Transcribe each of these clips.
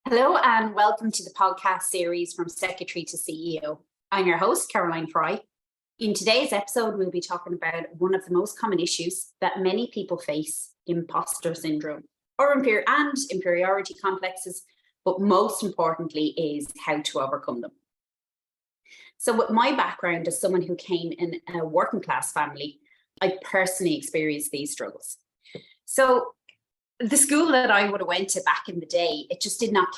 Hello and welcome to the podcast series From Secretary to CEO. I'm your host, Caroline Fry. In today's episode, we'll be talking about one of the most common issues that many people face, imposter syndrome, or inferiority complexes, but most importantly is how to overcome them. So with my background as someone who came in a working class family, I personally experienced these struggles. So the school that I would have went to back in the day, it just did not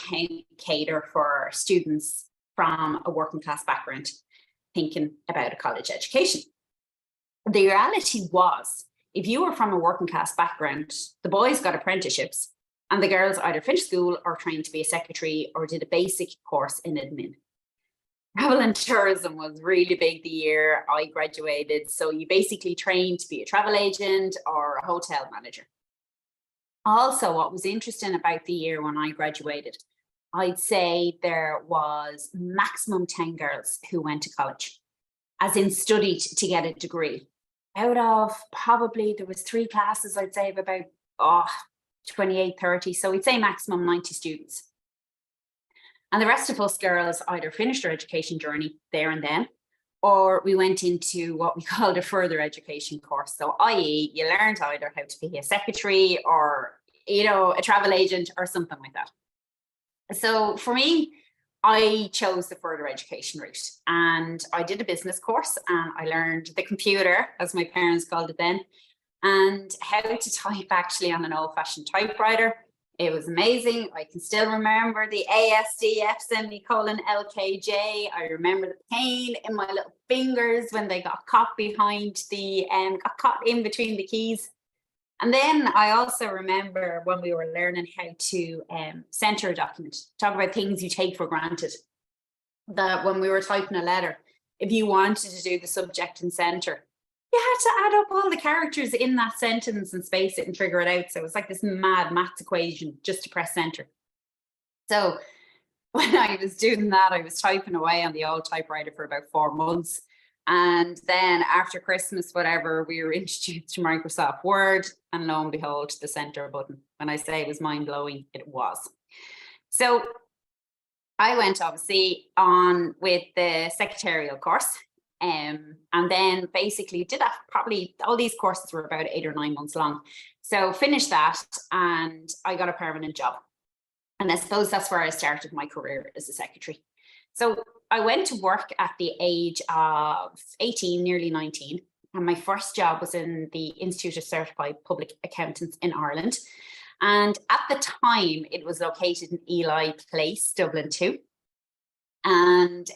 cater for students from a working class background thinking about a college education. The reality was, if you were from a working class background, the boys got apprenticeships and the girls either finished school or trained to be a secretary or did a basic course in admin. Travel and tourism was really big the year I graduated. So you basically trained to be a travel agent or a hotel manager. Also, what was interesting about the year when I graduated, I'd say there was maximum 10 girls who went to college, as in studied to get a degree. Out of probably, there was 3 classes, I'd say of about 28, 30. So we'd say maximum 90 students. And the rest of us girls either finished our education journey there and then, or we went into what we called a further education course. So i.e. you learned either how to be a secretary or, a travel agent or something like that. So for me, I chose the further education route and I did a business course and I learned the computer, as my parents called it then, and how to type actually on an old-fashioned typewriter. It was amazing. I can still remember the ASDF semicolon LKJ. I remember the pain in my little fingers when they got caught behind got caught in between the keys. And then I also remember when we were learning how to center a document, talk about things you take for granted. That when we were typing a letter, if you wanted to do the subject and center, you had to add up all the characters in that sentence and space it and trigger it out. So it was like this mad maths equation just to press center. So when I was doing that, I was typing away on the old typewriter for about 4 months. And then after Christmas, whatever, we were introduced to Microsoft Word, and lo and behold, the center button. When I say it was mind-blowing, it was. So I went obviously on with the secretarial course. And then basically did that. Probably all these courses were about 8 or 9 months long. So finished that and I got a permanent job. And I suppose that's where I started my career as a secretary. So I went to work at the age of 18, nearly 19. And my first job was in the Institute of Certified Public Accountants in Ireland. And at the time, it was located in Ely Place, Dublin 2. And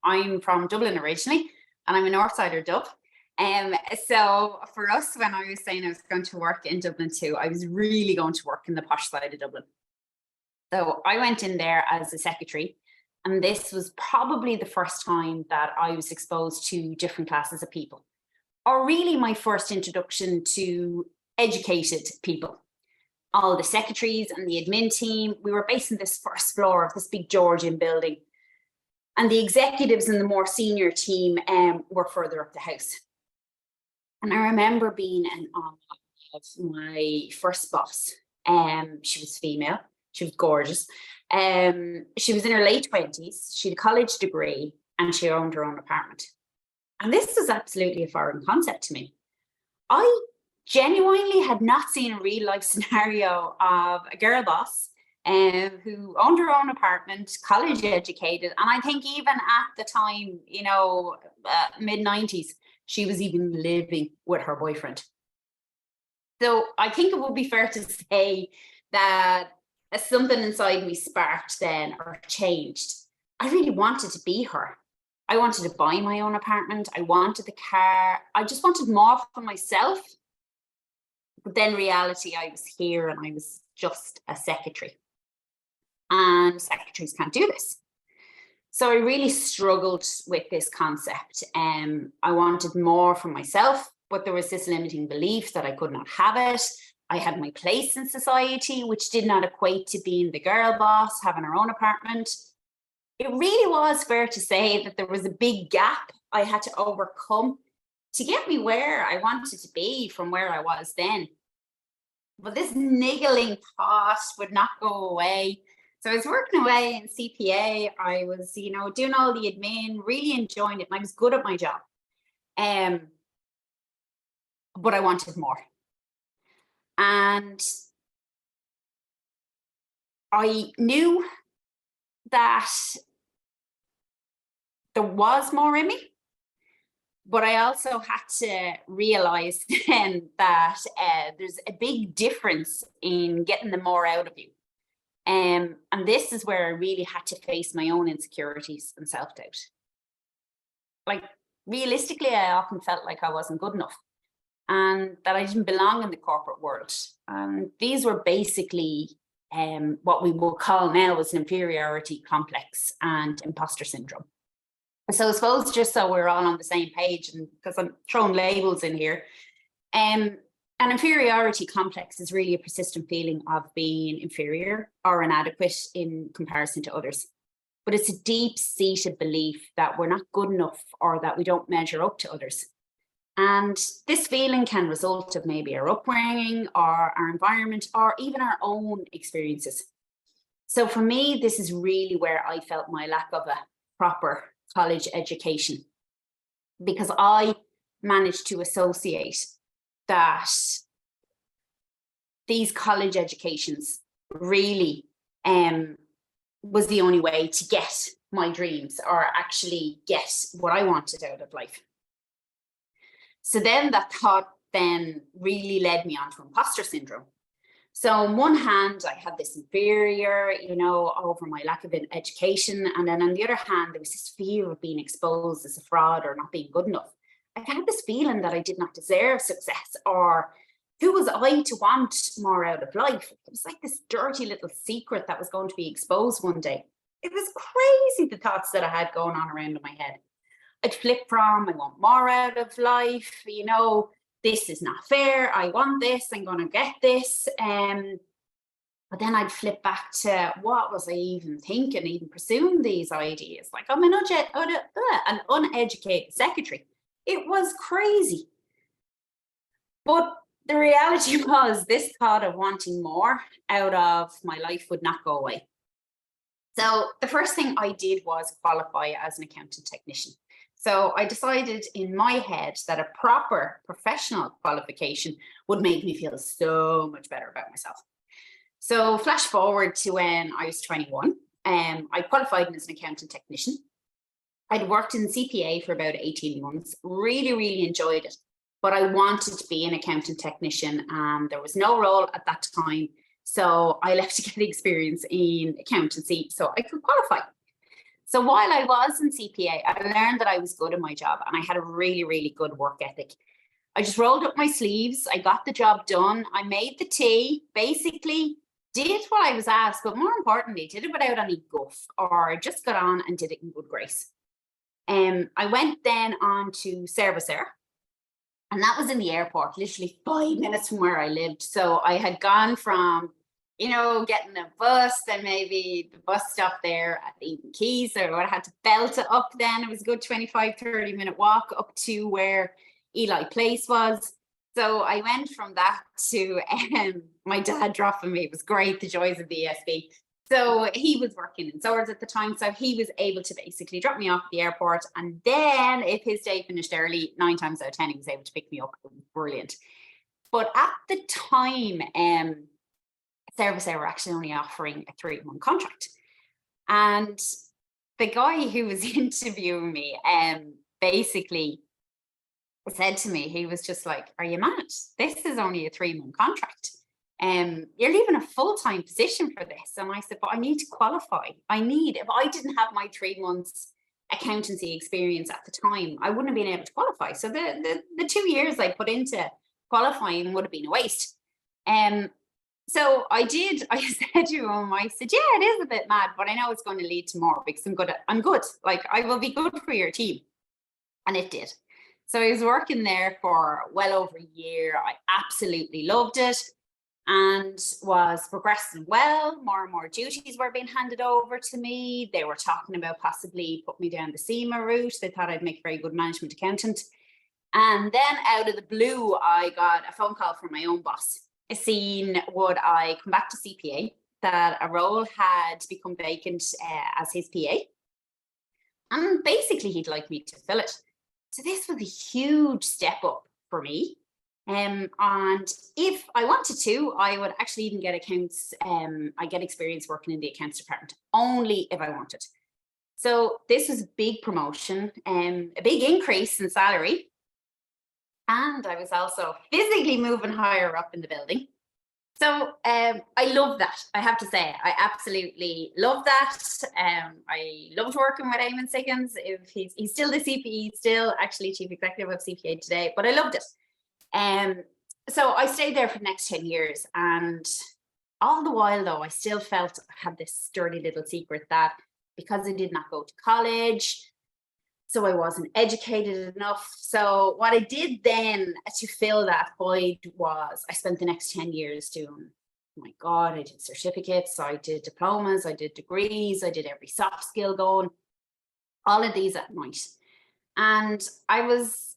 I'm from Dublin originally, and I'm a Northsider Dub. So for us, when I was saying I was going to work in Dublin 2, I was really going to work in the posh side of Dublin. So I went in there as a secretary. And this was probably the first time that I was exposed to different classes of people, or really my first introduction to educated people. All the secretaries and the admin team, we were based in this first floor of this big Georgian building. And the executives and the more senior team were further up the house. And I remember being in awe of my first boss. She was female, she was gorgeous. She was in her late 20s, she had a college degree, and she owned her own apartment. And this was absolutely a foreign concept to me. I genuinely had not seen a real life scenario of a girl boss who owned her own apartment, college educated. And I think even at the time, mid-90s, she was even living with her boyfriend. So I think it would be fair to say that something inside me sparked then or changed. I really wanted to be her. I wanted to buy my own apartment. I wanted the car. I just wanted more for myself. But then reality, I was here and I was just a secretary. And secretaries can't do this. So I really struggled with this concept. I wanted more for myself, but there was this limiting belief that I could not have it. I had my place in society, which did not equate to being the girl boss, having her own apartment. It really was fair to say that there was a big gap I had to overcome to get me where I wanted to be from where I was then. But this niggling thought would not go away. So I was working away in CPA. I was, doing all the admin, really enjoying it, and I was good at my job. Um, but I wanted more. And I knew that there was more in me, but I also had to realize then that there's a big difference in getting the more out of you. And this is where I really had to face my own insecurities and self-doubt. Like, realistically, I often felt like I wasn't good enough and that I didn't belong in the corporate world. And these were basically what we will call now as an inferiority complex and imposter syndrome. So I suppose, just so we're all on the same page, and because I'm throwing labels in here, an inferiority complex is really a persistent feeling of being inferior or inadequate in comparison to others. But it's a deep-seated belief that we're not good enough or that we don't measure up to others. And this feeling can result of maybe our upbringing or our environment or even our own experiences. So for me, this is really where I felt my lack of a proper college education, because I managed to associate that these college educations really was the only way to get my dreams or actually get what I wanted out of life. So then that thought then really led me on to imposter syndrome. So on one hand, I had this inferior, over my lack of education. And then on the other hand, there was this fear of being exposed as a fraud or not being good enough. I had this feeling that I did not deserve success, or who was I to want more out of life? It was like this dirty little secret that was going to be exposed one day. It was crazy, the thoughts that I had going on around in my head. I'd flip from, I want more out of life, this is not fair, I want this, I'm going to get this. But then I'd flip back to, what was I even thinking, even pursuing these ideas? Like, I'm an uneducated secretary. It was crazy. But the reality was, this thought of wanting more out of my life would not go away. So the first thing I did was qualify as an accountant technician. So I decided in my head that a proper professional qualification would make me feel so much better about myself. So flash forward to when I was 21, I qualified as an accountant technician. I'd worked in CPA for about 18 months, really, really enjoyed it, but I wanted to be an accountant technician and there was no role at that time. So I left to get experience in accountancy so I could qualify. So while I was in CPA, I learned that I was good at my job and I had a really, really good work ethic. I just rolled up my sleeves. I got the job done. I made the tea, basically did what I was asked, but more importantly, did it without any guff, or just got on and did it in good grace. I went then on to Servicer, and that was in the airport, literally 5 minutes from where I lived. So I had gone from getting a bus, then maybe the bus stop there at Eden Keys, or I had to belt it up then. It was a good 25-30 minute walk up to where Eli Place was. So I went from that to my dad dropping me. It was great, the joys of the ESB. So he was working in Swords at the time, so he was able to basically drop me off at the airport. And then if his day finished early, 9 times out of 10, he was able to pick me up. It was brilliant. But at the time, Service, they were actually only offering a 3-month contract. And the guy who was interviewing me basically said to me, he was just like, "Are you mad? This is only a 3-month contract. You're leaving a full-time position for this." And I said, "But I need to qualify. If I didn't have my 3 months accountancy experience at the time, I wouldn't have been able to qualify. So the 2 years I put into qualifying would have been a waste." So I said to him, I said, "Yeah, it is a bit mad, but I know it's going to lead to more because I'm good. Like, I will be good for your team." And it did. So I was working there for well over a year. I absolutely loved it and was progressing well. More and more duties were being handed over to me. They were talking about possibly putting me down the SEMA route. They thought I'd make a very good management accountant. And then out of the blue, I got a phone call from my own boss, seeing would I come back to CPA that a role had become vacant as his PA. And basically, he'd like me to fill it. So this was a huge step up for me. And if I wanted to, I would actually even get accounts. I get experience working in the accounts department only if I wanted. So this was a big promotion, a big increase in salary. And I was also physically moving higher up in the building. So I love that. I have to say, I absolutely love that. I loved working with Eamon Siggins. If he's still the CPE, still actually chief executive of CPA today, but I loved it. So I stayed there for the next 10 years. And all the while, though, I still felt I had this sturdy little secret that because I did not go to college, so I wasn't educated enough. So what I did then to fill that void was I spent the next 10 years doing, oh my God, I did certificates, I did diplomas, I did degrees, I did every soft skill going, all of these at night. And I was,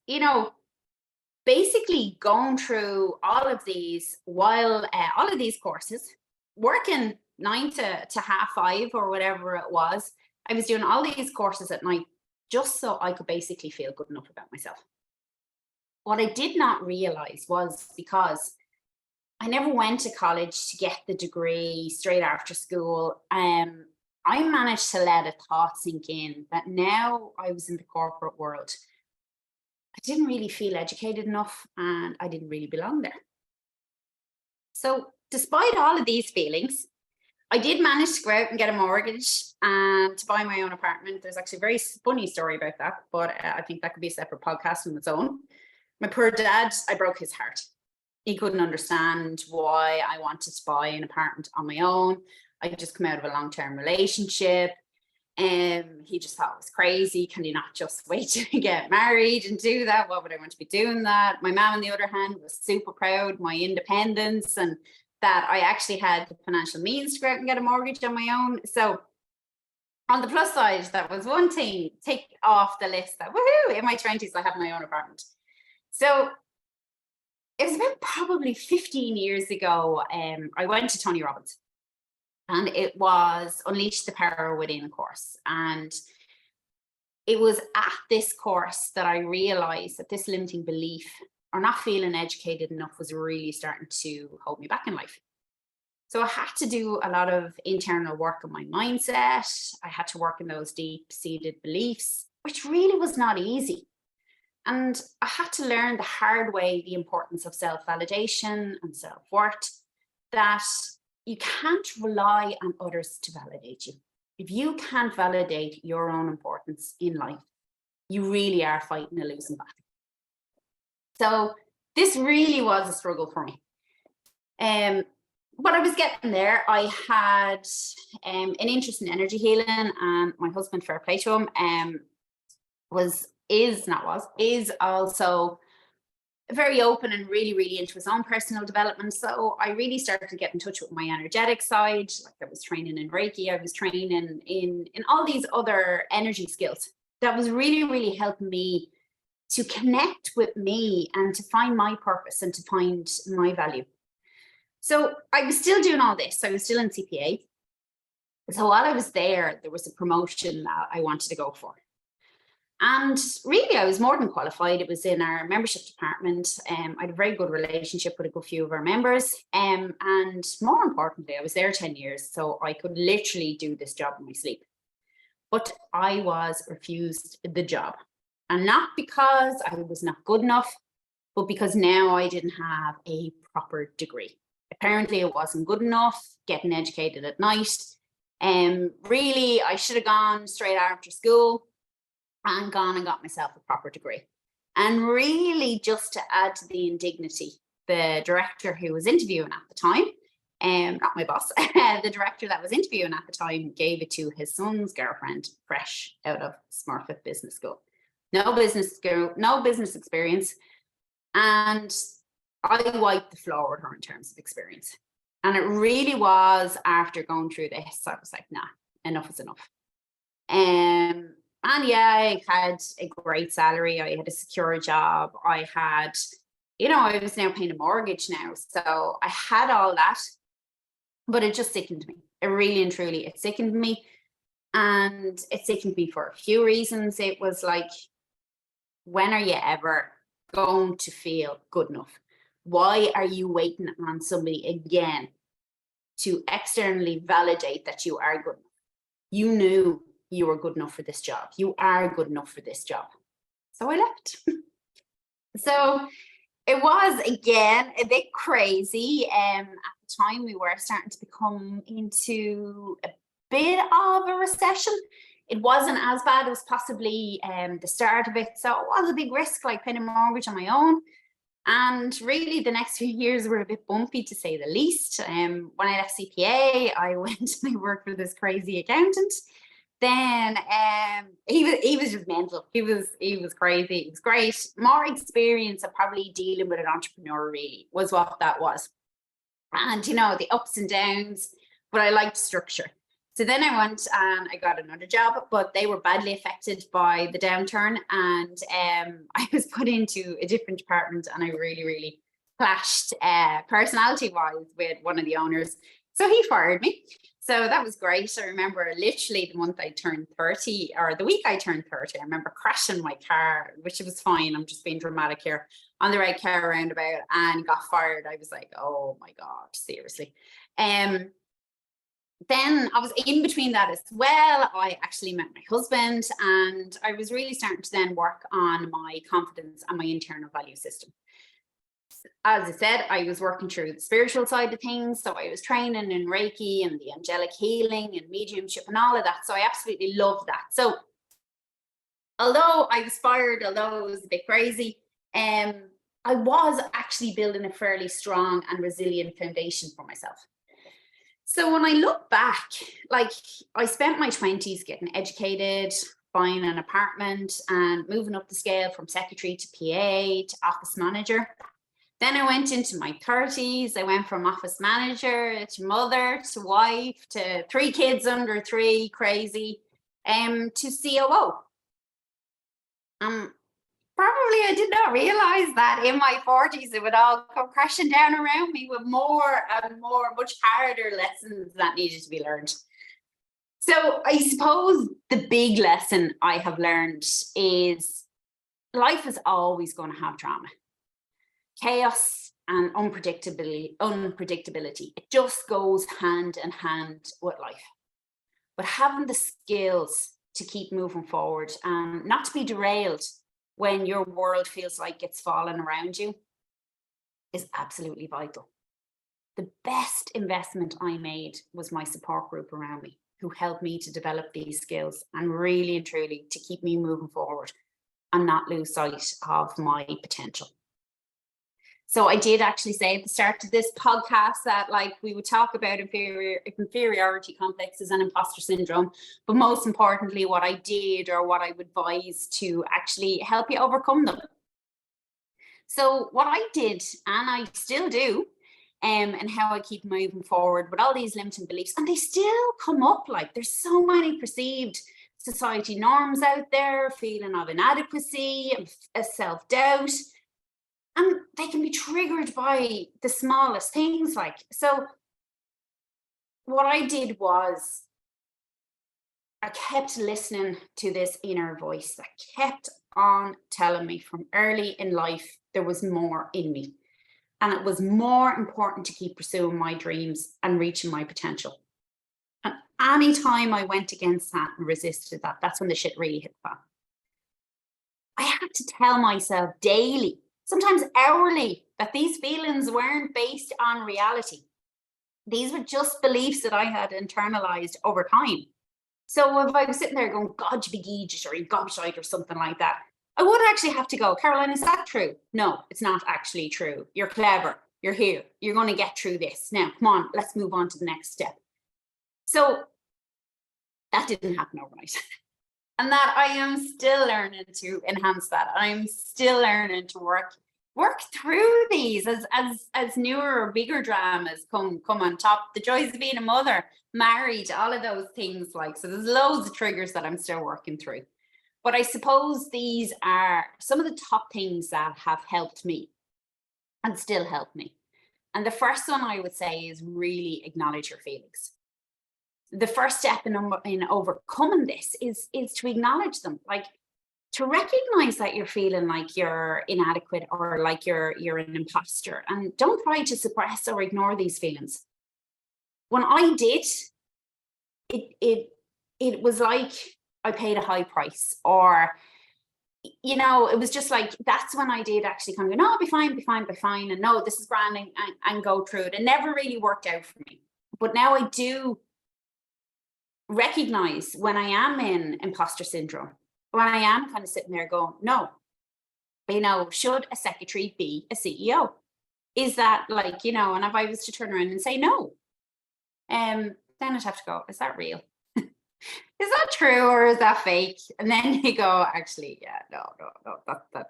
basically going through all of these while all of these courses, working 9 to 5:30 or whatever it was. I was doing all these courses at night just so I could basically feel good enough about myself. What I did not realize was because I never went to college to get the degree straight after school. I managed to let a thought sink in that now I was in the corporate world, I didn't really feel educated enough and I didn't really belong there. So, despite all of these feelings, I did manage to go out and get a mortgage and to buy my own apartment. There's actually a very funny story about that, but I think that could be a separate podcast on its own. My poor dad, I broke his heart. He couldn't understand why I wanted to buy an apartment on my own. I had just come out of a long-term relationship. He just thought it was crazy. Can you not just wait to get married and do that? What would I want to be doing that? My mom, on the other hand, was super proud, my independence, and that I actually had the financial means to go out and get a mortgage on my own. So on the plus side, that was one thing, take off the list that, woohoo, in my 20s, I have my own apartment. So it was about probably 15 years ago, I went to Tony Robbins. And it was Unleash the Power Within course. And it was at this course that I realized that this limiting belief or not feeling educated enough was really starting to hold me back in life. So I had to do a lot of internal work on my mindset. I had to work in those deep-seated beliefs, which really was not easy. And I had to learn the hard way the importance of self-validation and self-worth, that you can't rely on others to validate you. If you can't validate your own importance in life, you really are fighting a losing battle. So this really was a struggle for me. But I was getting there. I had an interest in energy healing, and my husband, fair play to him, is also very open and really, really into his own personal development. So I really started to get in touch with my energetic side. Like I was training in Reiki, I was training in all these other energy skills that was really, really helping me to connect with me and to find my purpose and to find my value. So I was still doing all this. I was still in CPA. So while I was there was a promotion that I wanted to go for. And really, I was more than qualified. It was in our membership department. I had a very good relationship with a good few of our members. And more importantly, I was there 10 years, so I could literally do this job in my sleep. But I was refused the job. And not because I was not good enough, but because now I didn't have a proper degree. Apparently, it wasn't good enough, getting educated at night. Really, I should have gone straight after school and gone and got myself a proper degree. And really, just to add to the indignity, the director who was interviewing at the time, not my boss, the director that was interviewing at the time gave it to his son's girlfriend, fresh out of Smurfit Business School. No business school, no business experience. And I wiped the floor with her in terms of experience. And it really was after going through this, I was like, nah, enough is enough. And yeah, I had a great salary. I had a secure job. I had, I was now paying a mortgage now. So I had all that. But it just sickened me. It really and truly, it sickened me. And it sickened me for a few reasons. It was like, when are you ever going to feel good enough? Why are you waiting on somebody again to externally validate that you are good enough? You knew you were good enough for this job. You are good enough for this job. So I left. So it was, again, a bit crazy. At the time, we were starting to become into a bit of a recession. It wasn't as bad as possibly the start of it. So it was a big risk, like paying a mortgage on my own. And really, the next few years were a bit bumpy, to say the least. When I left CPA, I went and I worked for this crazy accountant. Then he was just mental. He was crazy. It was great. More experience of probably dealing with an entrepreneur, really, was what that was. And the ups and downs, but I liked structure. So then I went and I got another job, but they were badly affected by the downturn. And I was put into a different department, and I really, really clashed personality-wise with one of the owners. So he fired me. So that was great. I remember literally the month I turned 30, or the week I turned 30, I remember crashing my car, which was fine. I'm just being dramatic here, on the red car roundabout, and got fired. I was like, oh my God, seriously. Then I was in between that as well. I actually met my husband, and I was really starting to then work on my confidence and my internal value system. As I said, I was working through the spiritual side of things. So I was training in Reiki and the angelic healing and mediumship and all of that. So I absolutely loved that. So although I was fired, although it was a bit crazy, I was actually building a fairly strong and resilient foundation for myself. So when I look back, like, I spent my 20s getting educated, buying an apartment, and moving up the scale from secretary to PA to office manager. Then I went into my 30s. I went from office manager to mother to wife to 3 kids under 3, crazy, to COO. Probably I did not realize that in my 40s it would all come crashing down around me with more and more, much harder lessons that needed to be learned. So I suppose the big lesson I have learned is life is always going to have drama, chaos, and unpredictability. It just goes hand in hand with life. But having the skills to keep moving forward and not to be derailed when your world feels like it's falling around you is absolutely vital. The best investment I made was my support group around me, who helped me to develop these skills and really and truly to keep me moving forward and not lose sight of my potential. So I did actually say at the start of this podcast that, like, we would talk about inferiority complexes and imposter syndrome, but most importantly, what I did, or what I would advise to actually help you overcome them. So what I did, and I still do, and how I keep moving forward with all these limiting beliefs, and they still come up. Like, there's so many perceived society norms out there, feeling of inadequacy, self-doubt. And they can be triggered by the smallest things. So what I did was I kept listening to this inner voice that kept on telling me from early in life there was more in me. And it was more important to keep pursuing my dreams and reaching my potential. And anytime I went against that and resisted that, that's when the shit really hit the fan. I had to tell myself daily, sometimes hourly, that these feelings weren't based on reality. These were just beliefs that I had internalized over time. So if I was sitting there going, God, you big idiot, or you gobshite, or something like that, I would actually have to go, Caroline, is that true? No, it's not actually true. You're clever. You're here. You're going to get through this. Now, come on, let's move on to the next step. So that didn't happen overnight. And that I am still learning to enhance that. I'm still learning to work through these as newer or bigger dramas come on top. The joys of being a mother, married, all of those things. So there's loads of triggers that I'm still working through. But I suppose these are some of the top things that have helped me and still help me. And the first one I would say is really acknowledge your feelings. The first step in overcoming this is to acknowledge them, like to recognize that you're feeling like you're inadequate or like you're an imposter, and don't try to suppress or ignore these feelings. When I did, it was like I paid a high price, or it was just like, that's when I did actually kind of go, no, I'll be fine, and no, this is grand, and go through it. It never really worked out for me. But now I do recognize when I am in imposter syndrome, when I am kind of sitting there going, no, should a secretary be a CEO? Is that like, and if I was to turn around and say no, then I'd have to go, is that real? Is that true, or is that fake? And then you go, actually, yeah, no,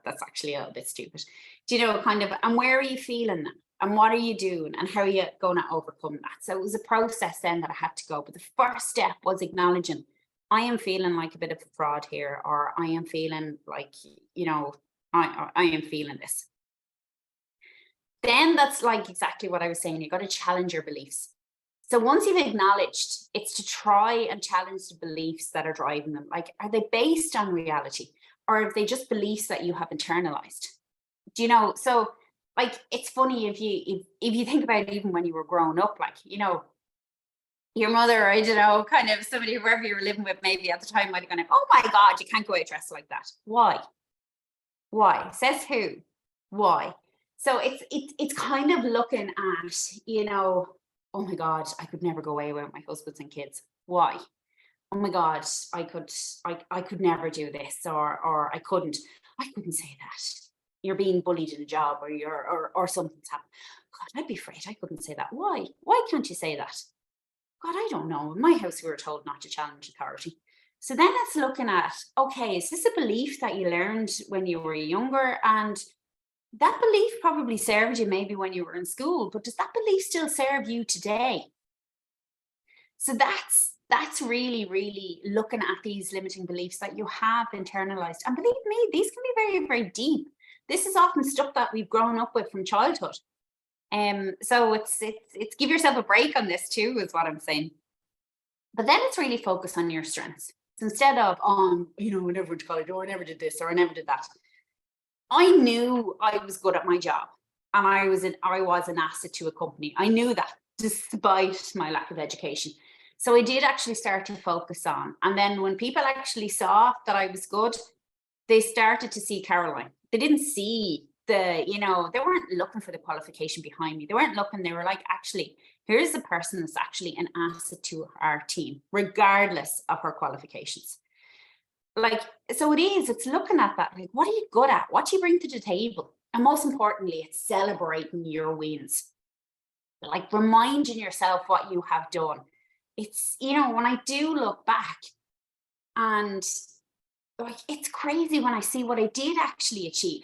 that's actually a little bit stupid. Kind of, and where are you feeling that? And what are you doing? And how are you going to overcome that? So it was a process then that I had to go. But the first step was acknowledging, I am feeling like a bit of a fraud here, or I am feeling like, I am feeling this. Then that's like exactly what I was saying. You got to challenge your beliefs. So once you've acknowledged, it's to try and challenge the beliefs that are driving them. Like, are they based on reality, or are they just beliefs that you have internalized? So like, it's funny if you think about it, even when you were growing up, like, your mother, or kind of somebody, whoever you were living with maybe at the time, might have gone, oh my God, you can't go out dressed like that. Why? Says who? Why? So it's kind of looking at, oh my God, I could never go away with my husbands and kids. Why? Oh my God, I could never do this, or I couldn't say that. You're being bullied in a job, or something's happened. God, I'd be afraid I couldn't say that. Why? Why can't you say that? God, I don't know. In my house, we were told not to challenge authority. So then it's looking at, okay, is this a belief that you learned when you were younger? And that belief probably served you maybe when you were in school, but does that belief still serve you today? So that's really, really looking at these limiting beliefs that you have internalized. And believe me, these can be very, very deep. This is often stuff that we've grown up with from childhood. So it's give yourself a break on this too, is what I'm saying. But then it's really focus on your strengths. So instead of, I never went to college, or I never did this, or I never did that. I knew I was good at my job, and I was an asset to a company. I knew that, despite my lack of education. So I did actually start to focus on. And then when people actually saw that I was good, they started to see Caroline. They didn't see they weren't looking for the qualification behind me. They weren't looking, they were like, actually, here's the person that's actually an asset to our team, regardless of her qualifications. Like, so it's looking at that, like, what are you good at? What do you bring to the table? And most importantly, it's celebrating your wins. Like, reminding yourself what you have done. It's, when I do look back, and like, it's crazy when I see what I did actually achieve.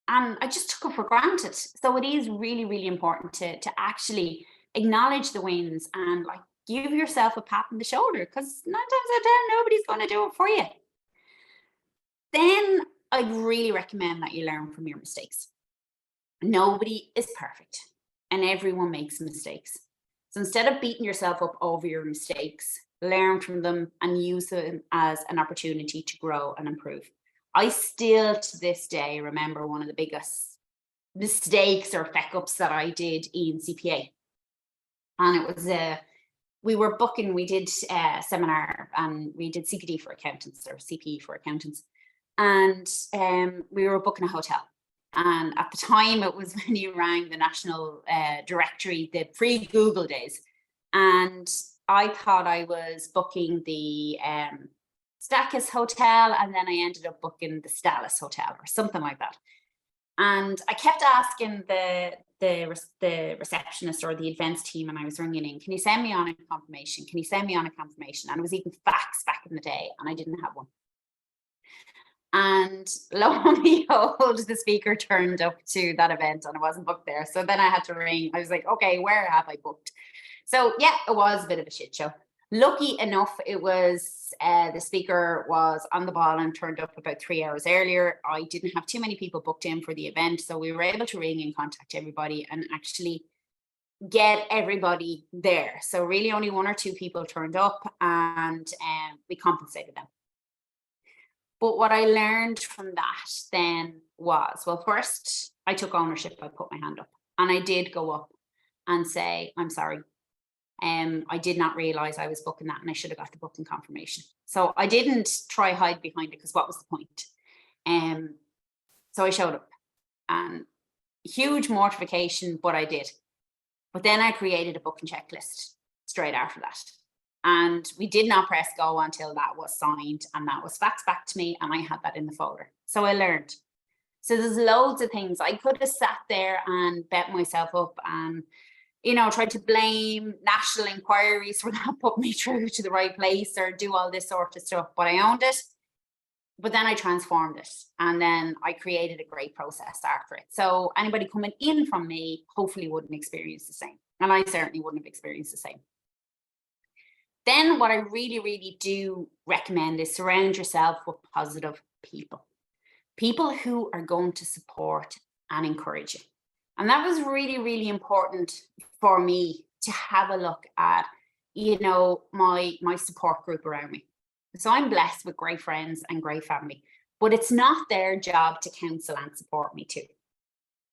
And I just took it for granted. So it is really, really important to actually acknowledge the wins and like give yourself a pat on the shoulder, because 9 times out of 10, nobody's going to do it for you. Then I'd really recommend that you learn from your mistakes. Nobody is perfect, and everyone makes mistakes. So instead of beating yourself up over your mistakes, learn from them and use them as an opportunity to grow and improve. I still, to this day, remember one of the biggest mistakes or fuck-ups that I did in CPA. And it was we did a seminar, and we did CPD for accountants, or CPE for accountants. And we were booking a hotel. And at the time, it was when you rang the national directory, the pre-Google days. And I thought I was booking the Stackus Hotel, and then I ended up booking the Stalis Hotel or something like that. And I kept asking the receptionist or the events team, and I was ringing in, can you send me on a confirmation? Can you send me on a confirmation? And it was even fax back in the day, and I didn't have one. And lo and behold, the speaker turned up to that event and I wasn't booked there. So then I had to ring. I was like, okay, where have I booked? So yeah, it was a bit of a shit show. Lucky enough, it was the speaker was on the ball and turned up about 3 hours earlier. I didn't have too many people booked in for the event, so we were able to ring and contact everybody. And actually, get everybody there. So really only 1 or 2 people turned up, and we compensated them. But what I learned from that then was, well, first I took ownership. I put my hand up and I did go up and say, I'm sorry. I did not realize I was booking that and I should have got the booking confirmation. So I didn't try hide behind it, because what was the point? So I showed up, and huge mortification, but I did. But then I created a booking checklist straight after that. And we did not press go until that was signed and that was faxed back to me, and I had that in the folder. So I learned. So there's loads of things. I could have sat there and bet myself up and, tried to blame national inquiries for not putting me through to the right place or do all this sort of stuff, but I owned it. But then I transformed it, and then I created a great process after it. So anybody coming in from me hopefully wouldn't experience the same. And I certainly wouldn't have experienced the same. Then what I really, really do recommend is surround yourself with positive people. People who are going to support and encourage you. And that was really, really important for me to have a look at, my support group around me. So I'm blessed with great friends and great family, but it's not their job to counsel and support me too.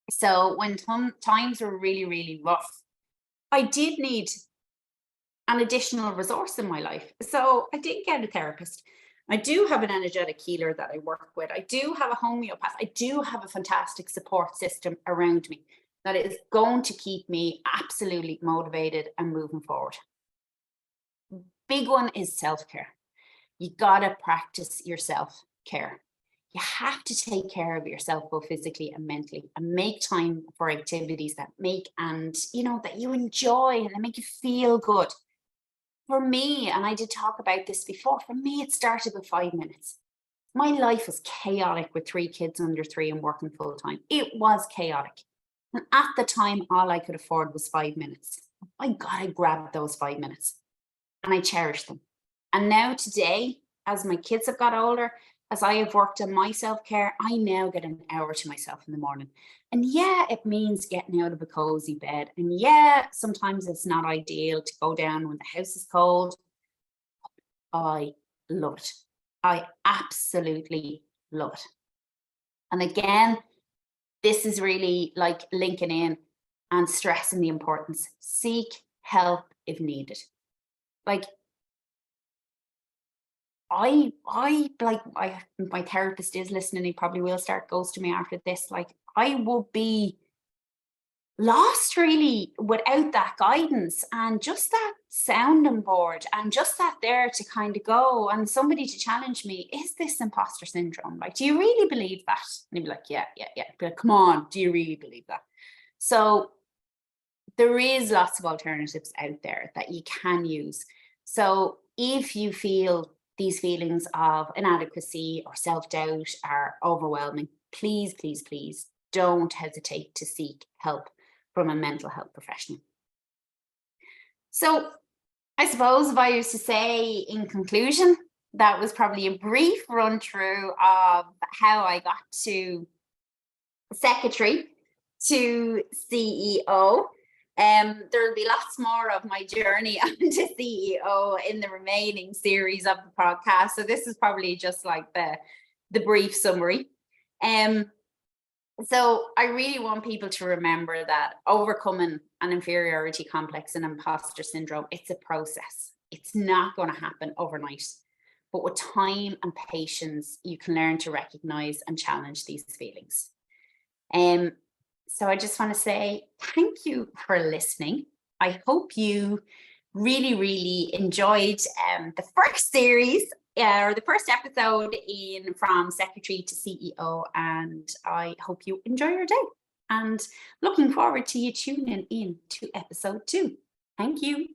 So when times were really, really rough, I did need an additional resource in my life. So I did get a therapist. I do have an energetic healer that I work with. I do have a homeopath. I do have a fantastic support system around me that is going to keep me absolutely motivated and moving forward. Big one is self-care. You gotta practice your self-care. You have to take care of yourself both physically and mentally, and make time for activities that that you enjoy and that make you feel good. For me, and I did talk about this before, for me, it started with 5 minutes. My life was chaotic with 3 kids under 3 and working full time. It was chaotic. And at the time, all I could afford was 5 minutes. My God, I grabbed those 5 minutes and I cherished them. And now today, as my kids have got older, as I have worked on my self-care, I now get an hour to myself in the morning. And yeah, it means getting out of a cozy bed. And yeah, sometimes it's not ideal to go down when the house is cold. I love it. I absolutely love it. And again, this is really like linking in and stressing the importance. Seek help if needed. Like, my therapist is listening. He probably will start ghosting me after this. Like, I will be lost really without that guidance and just that sounding board and just that there to kind of go and somebody to challenge me. Is this imposter syndrome? Like, do you really believe that? And he'd be like, yeah. Be like, come on, do you really believe that? So there is lots of alternatives out there that you can use. So if you feel these feelings of inadequacy or self-doubt are overwhelming, please, please, please don't hesitate to seek help from a mental health professional. So I suppose if I was to say in conclusion, that was probably a brief run through of how I got to secretary to CEO. There'll be lots more of my journey onto CEO in the remaining series of the podcast. So this is probably just like the brief summary. So I really want people to remember that overcoming an inferiority complex and imposter syndrome, it's a process. It's not going to happen overnight. But with time and patience, you can learn to recognize and challenge these feelings. So I just want to say thank you for listening. I hope you really, really enjoyed the first series or the first episode in From Secretary to CEO, and I hope you enjoy your day and looking forward to you tuning in to episode 2. Thank you.